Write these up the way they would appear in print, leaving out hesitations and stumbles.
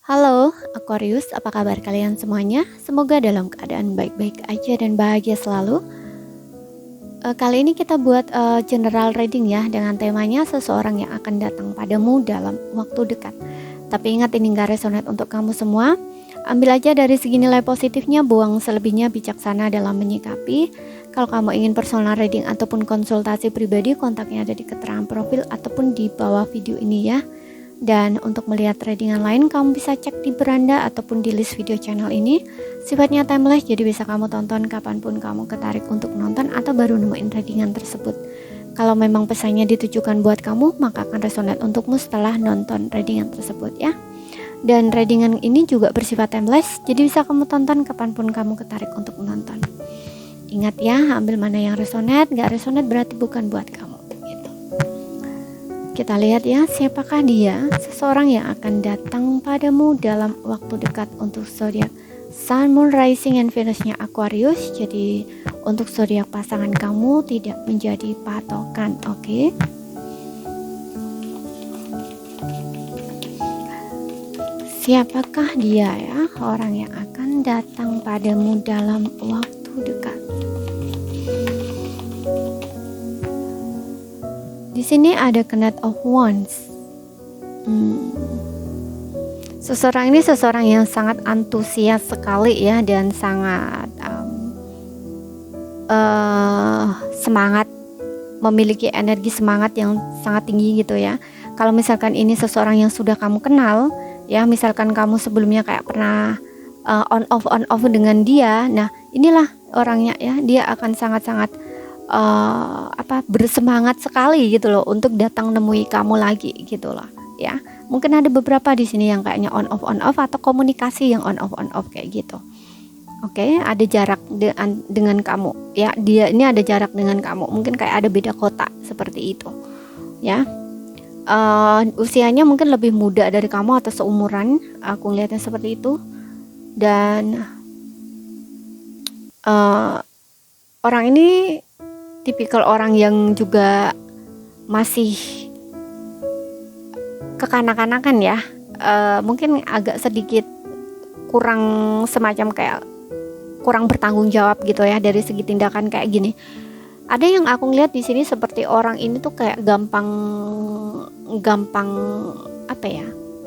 Halo Aquarius, apa kabar kalian semuanya? Semoga dalam keadaan baik-baik aja dan bahagia selalu. Kali ini kita buat general reading ya, dengan temanya seseorang yang akan datang padamu dalam waktu dekat. Tapi ingat, ini gak resonate untuk kamu semua. Ambil aja dari segi nilai positifnya, buang selebihnya, bijaksana dalam menyikapi. Kalau kamu ingin personal reading ataupun konsultasi pribadi, kontaknya ada di keterangan profil ataupun di bawah video ini ya. Dan untuk melihat readingan lain, kamu bisa cek di beranda ataupun di list video channel ini. Sifatnya timeless, jadi bisa kamu tonton kapanpun kamu ketarik untuk nonton atau baru nemuin readingan tersebut. Kalau memang pesannya ditujukan buat kamu, maka akan resonate untukmu setelah nonton readingan tersebut ya. Dan readingan ini juga bersifat timeless, jadi bisa kamu tonton kapanpun kamu ketarik untuk menonton. Ingat ya, ambil mana yang resonate, gak resonate berarti bukan buat kamu. Kita lihat ya, siapakah dia? Seseorang yang akan datang padamu dalam waktu dekat untuk zodiak Sun, Moon, Rising, and Venus-nya Aquarius. Jadi untuk zodiak pasangan kamu tidak menjadi patokan, oke? Siapakah dia ya, orang yang akan datang padamu dalam waktu dekat? Di sini ada Knight of Wands. Seseorang ini seseorang yang sangat antusias sekali ya, dan sangat semangat, memiliki energi semangat yang sangat tinggi gitu ya. Kalau misalkan ini seseorang yang sudah kamu kenal ya, misalkan kamu sebelumnya kayak pernah on off dengan dia, nah inilah orangnya ya, dia akan sangat-sangat bersemangat sekali gitu loh untuk datang nemui kamu lagi gitu loh ya. Mungkin ada beberapa di sini yang kayaknya on off atau komunikasi yang on off kayak gitu. Oke, ada jarak dengan kamu ya, dia ini ada jarak dengan kamu, mungkin kayak ada beda kota seperti itu ya. Usianya mungkin lebih muda dari kamu atau seumuran, aku lihatnya seperti itu. Dan orang ini tipikal orang yang juga masih kekanak-kanakan ya, mungkin agak sedikit kurang, semacam kayak kurang bertanggung jawab gitu ya dari segi tindakan kayak gini. Ada yang aku ngeliat di sini seperti orang ini tuh kayak gampang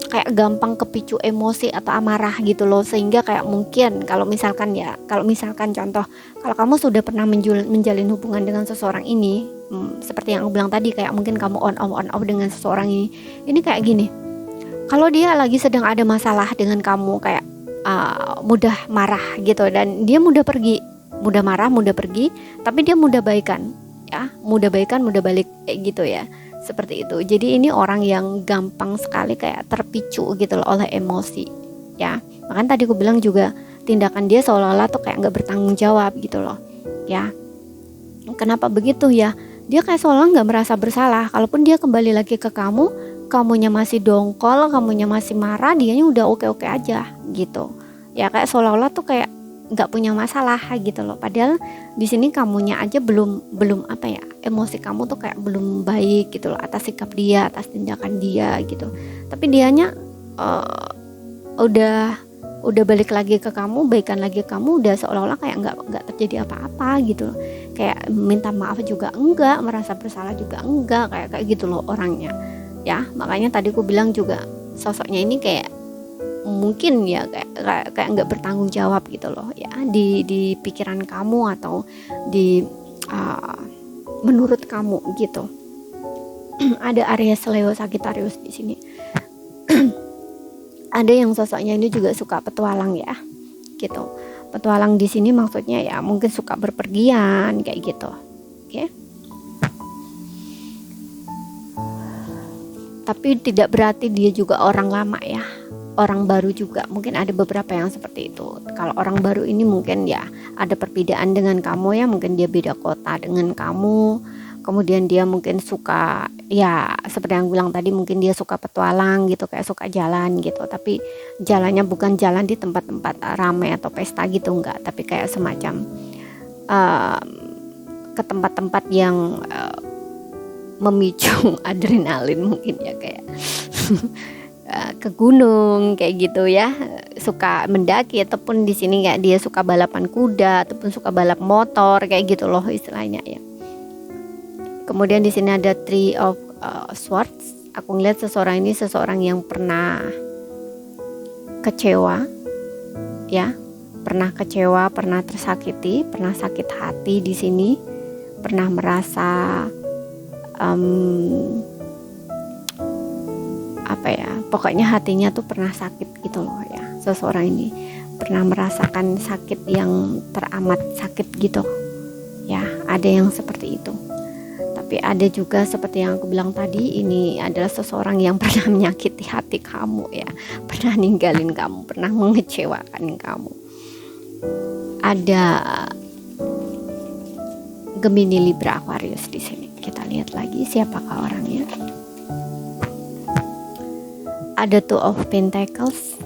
kayak gampang kepicu emosi atau amarah gitu loh, sehingga kayak mungkin kalau misalkan contoh, kalau kamu sudah pernah menjalin hubungan dengan seseorang ini, seperti yang aku bilang tadi, kayak mungkin kamu on off dengan seseorang ini kayak gini, kalau dia lagi sedang ada masalah dengan kamu, kayak mudah marah gitu, dan dia mudah marah, mudah pergi, tapi dia mudah baikan ya, mudah balik kayak gitu ya, seperti itu. Jadi ini orang yang gampang sekali kayak terpicu gitu loh oleh emosi ya. Makanya tadi aku bilang juga tindakan dia seolah-olah tuh kayak nggak bertanggung jawab gitu loh ya. Kenapa begitu ya? Dia kayak seolah nggak merasa bersalah. Kalaupun dia kembali lagi ke kamu, kamunya masih dongkol, kamunya masih marah, dianya udah oke-oke aja gitu ya, kayak seolah-olah tuh kayak nggak punya masalah gitu loh. Padahal di sini kamunya aja belum emosi kamu tuh kayak belum baik gitu loh atas sikap dia, atas tindakan dia gitu. Tapi dianya udah balik lagi ke kamu, baikan lagi ke kamu, udah seolah-olah kayak nggak terjadi apa-apa gitu loh. Kayak minta maaf juga enggak, merasa bersalah juga enggak, kayak gitu loh orangnya ya. Makanya tadi aku bilang juga sosoknya ini kayak mungkin ya kayak nggak bertanggung jawab gitu loh ya di pikiran kamu atau di menurut kamu gitu. Ada Aries, Leo, Sagittarius di sini. Ada yang sosoknya ini juga suka petualang ya gitu. Petualang di sini maksudnya ya mungkin suka berpergian kayak gitu. Oke. Tapi tidak berarti dia juga orang lama ya, orang baru juga. Mungkin ada beberapa yang seperti itu. Kalau orang baru ini mungkin ya ada perbedaan dengan kamu ya, mungkin dia beda kota dengan kamu, kemudian dia mungkin suka ya seperti yang bilang tadi, mungkin dia suka petualang gitu, kayak suka jalan gitu, tapi jalannya bukan jalan di tempat-tempat ramai atau pesta gitu, enggak, tapi kayak semacam ke tempat-tempat yang memicu adrenalin mungkin ya, kayak ke gunung kayak gitu ya, suka mendaki, ataupun di sini kayak dia suka balapan kuda ataupun suka balap motor kayak gitu loh istilahnya ya. Kemudian di sini ada Three of Swords. Aku ngeliat seseorang ini seseorang yang pernah kecewa ya, pernah kecewa, pernah tersakiti, pernah sakit hati di sini, pernah merasa apa ya, pokoknya hatinya tuh pernah sakit gitu loh ya. Seseorang ini pernah merasakan sakit yang teramat sakit gitu ya, ada yang seperti itu. Tapi ada juga seperti yang aku bilang tadi, ini adalah seseorang yang pernah menyakiti hati kamu ya, pernah ninggalin kamu, pernah mengecewakan kamu. Ada Gemini, Libra, Aquarius di sini. Kita lihat lagi siapakah orangnya. Ada Two of Pentacles.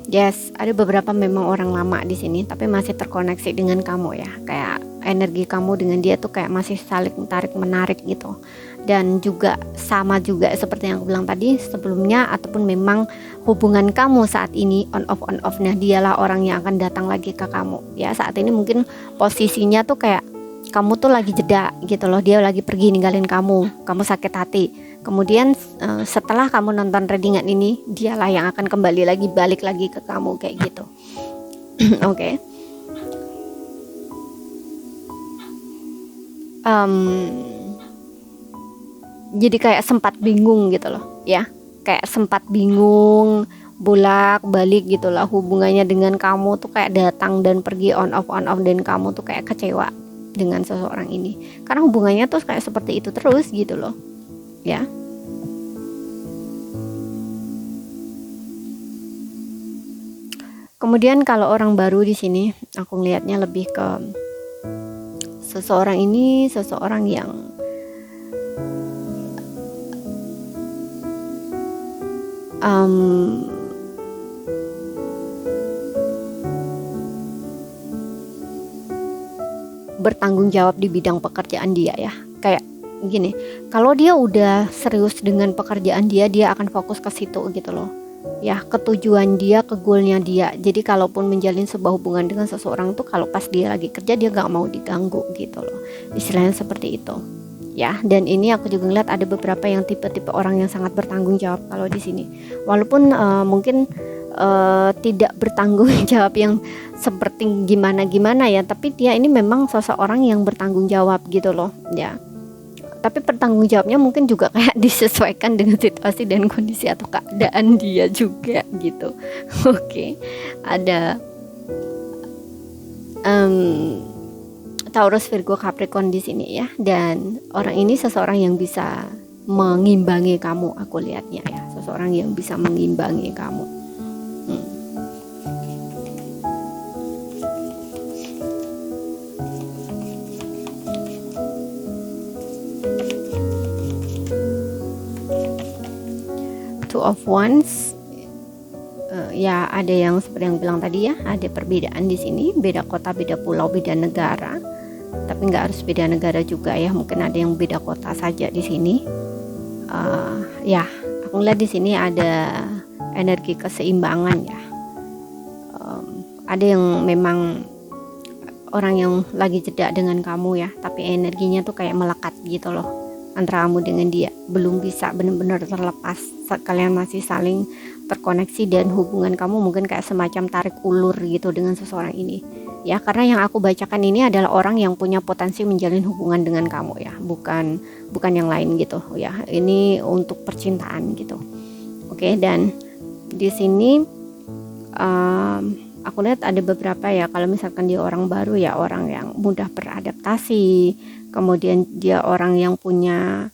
Yes, ada beberapa memang orang lama di sini, tapi masih terkoneksi dengan kamu ya. Kayak energi kamu dengan dia tuh kayak masih saling tarik menarik gitu. Dan juga sama juga seperti yang aku bilang tadi sebelumnya, ataupun memang hubungan kamu saat ini on off. Nah, dialah orang yang akan datang lagi ke kamu ya. Saat ini mungkin posisinya tuh kayak kamu tuh lagi jeda gitu loh, dia lagi pergi ninggalin kamu sakit hati. Kemudian setelah kamu nonton readingan ini, dialah yang akan kembali lagi, balik lagi ke kamu kayak gitu. Oke. Jadi kayak sempat bingung gitu loh ya, kayak sempat bingung bolak balik gitu lah hubungannya dengan kamu tuh, kayak datang dan pergi on off, dan kamu tuh kayak kecewa dengan seseorang ini karena hubungannya tuh kayak seperti itu terus gitu loh ya. Kemudian kalau orang baru di sini, aku ngelihatnya lebih ke seseorang ini, seseorang yang bertanggung jawab di bidang pekerjaan dia ya. Kayak gini, kalau dia udah serius dengan pekerjaan dia akan fokus ke situ gitu loh ya, ke tujuan dia, ke goalnya dia. Jadi kalaupun menjalin sebuah hubungan dengan seseorang tuh, kalau pas dia lagi kerja dia gak mau diganggu gitu loh, istilahnya seperti itu ya. Dan ini aku juga ngeliat ada beberapa yang tipe-tipe orang yang sangat bertanggung jawab kalau di sini, walaupun mungkin tidak bertanggung jawab yang seperti gimana ya, tapi dia ini memang seseorang yang bertanggung jawab gitu loh ya. Tapi bertanggung jawabnya mungkin juga kayak disesuaikan dengan situasi dan kondisi atau keadaan dia juga gitu. Oke. Ada Taurus, Virgo, Capricorn di sini ya. Dan orang ini seseorang yang bisa mengimbangi kamu, aku lihatnya ya, seseorang yang bisa mengimbangi kamu. Two of Wands, ya ada yang seperti yang bilang tadi ya, ada perbedaan di sini, beda kota, beda pulau, beda negara. Tapi nggak harus beda negara juga ya, mungkin ada yang beda kota saja di sini. Ya, aku lihat di sini ada energi keseimbangan ya. Ada yang memang orang yang lagi jeda dengan kamu ya, tapi energinya tuh kayak melekat gitu loh antara kamu dengan dia, belum bisa benar-benar terlepas. Kalian masih saling terkoneksi dan hubungan kamu mungkin kayak semacam tarik ulur gitu dengan seseorang ini ya. Karena yang aku bacakan ini adalah orang yang punya potensi menjalin hubungan dengan kamu ya, bukan yang lain gitu ya. Ini untuk percintaan gitu. Oke, dan di sini aku lihat ada beberapa ya, kalau misalkan dia orang baru ya, orang yang mudah beradaptasi, kemudian dia orang yang punya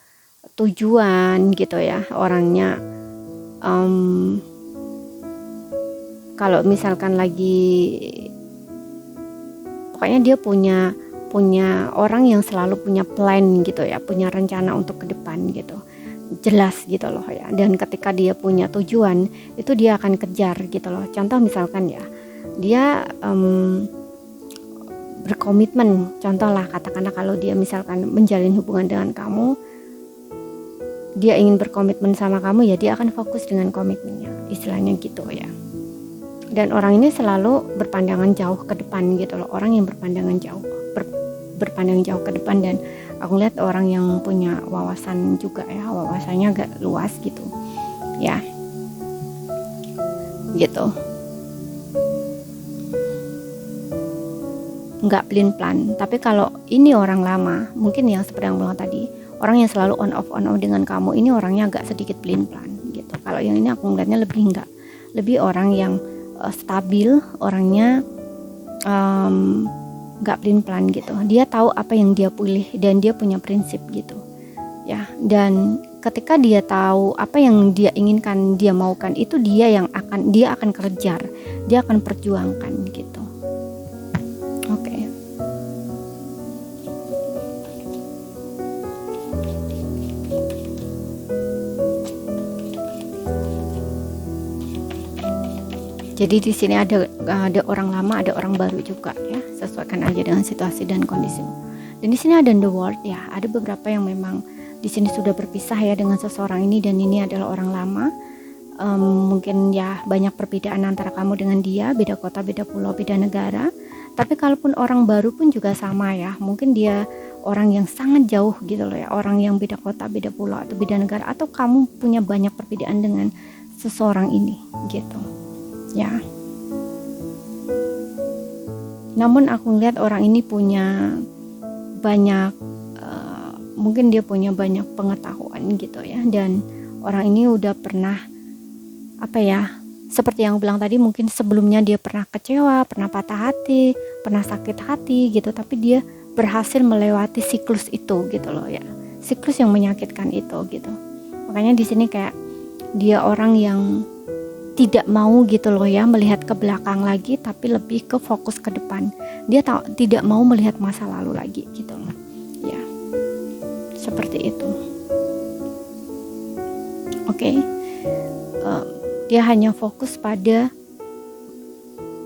tujuan gitu ya, orangnya kalau misalkan lagi, pokoknya dia punya orang yang selalu punya plan gitu ya, punya rencana untuk ke depan gitu, jelas gitu loh ya. Dan ketika dia punya tujuan itu dia akan kejar gitu loh. Contoh misalkan ya, dia berkomitmen, contoh lah katakanlah kalau dia misalkan menjalin hubungan dengan kamu, dia ingin berkomitmen sama kamu, ya dia akan fokus dengan komitmennya, istilahnya gitu ya. Dan orang ini selalu berpandangan jauh ke depan gitu loh, orang yang berpandangan jauh, berpandang jauh ke depan. Dan aku lihat orang yang punya wawasan juga ya, wawasannya agak luas gitu ya, gitu, nggak pelin-pelan. Tapi kalau ini orang lama, mungkin yang seperti yang bilang tadi, orang yang selalu on off dengan kamu, ini orangnya agak sedikit pelin-pelan gitu. Kalau yang ini aku melihatnya lebih orang yang stabil, orangnya nggak pelin-pelan gitu. Dia tahu apa yang dia pilih dan dia punya prinsip gitu ya. Dan ketika dia tahu apa yang dia inginkan, dia maukan, itu dia akan kejar, dia akan perjuangkan gitu. Oke. Jadi di sini ada orang lama, ada orang baru juga ya. Sesuaikan aja dengan situasi dan kondisimu. Dan di sini ada the world ya. Ada beberapa yang memang di sini sudah berpisah ya dengan seseorang ini, dan ini adalah orang lama. Mungkin ya banyak perbedaan antara kamu dengan dia, beda kota, beda pulau, beda negara. Tapi kalaupun orang baru pun juga sama ya. Mungkin dia orang yang sangat jauh gitu loh ya, orang yang beda kota, beda pulau atau beda negara, atau kamu punya banyak perbedaan dengan seseorang ini gitu ya. Namun aku lihat orang ini punya banyak mungkin dia punya banyak pengetahuan gitu ya, dan orang ini udah pernah seperti yang aku bilang tadi, mungkin sebelumnya dia pernah kecewa, pernah patah hati, pernah sakit hati gitu, tapi dia berhasil melewati siklus itu gitu loh ya, siklus yang menyakitkan itu gitu. Makanya di sini kayak dia orang yang tidak mau gitu loh ya melihat ke belakang lagi, tapi lebih ke fokus ke depan. Dia tidak mau melihat masa lalu lagi gitu loh ya, seperti itu. Oke. Dia hanya fokus pada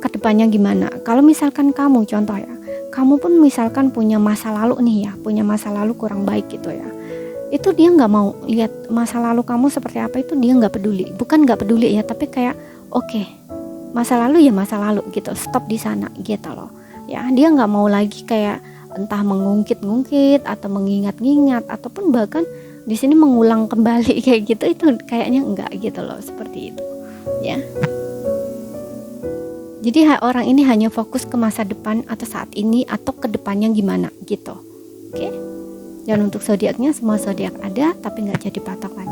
kedepannya gimana. Kalau misalkan kamu, contoh ya, kamu pun misalkan punya masa lalu nih ya, punya masa lalu kurang baik gitu ya, itu dia nggak mau lihat masa lalu kamu seperti apa, itu dia nggak peduli. Bukan nggak peduli ya, tapi kayak oke, masa lalu ya masa lalu gitu, stop di sana gitu loh ya. Dia nggak mau lagi kayak entah mengungkit-ungkit atau mengingat-ingat, ataupun bahkan di sini mengulang kembali kayak gitu, itu kayaknya enggak gitu loh, seperti itu ya. Jadi orang ini hanya fokus ke masa depan atau saat ini atau ke depannya gimana gitu. Oke. Dan untuk zodiaknya, semua zodiak ada tapi nggak jadi patokan.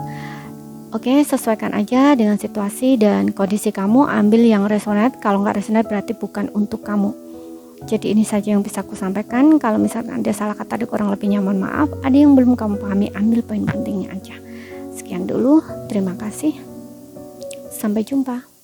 Oke, sesuaikan aja dengan situasi dan kondisi kamu, ambil yang resonate. Kalau nggak resonate berarti bukan untuk kamu. Jadi ini saja yang bisa aku sampaikan. Kalau misalkan ada salah kata, ada kurang lebihnya mohon maaf. Ada yang belum kamu pahami, ambil poin pentingnya aja. Sekian dulu, terima kasih. Sampai jumpa.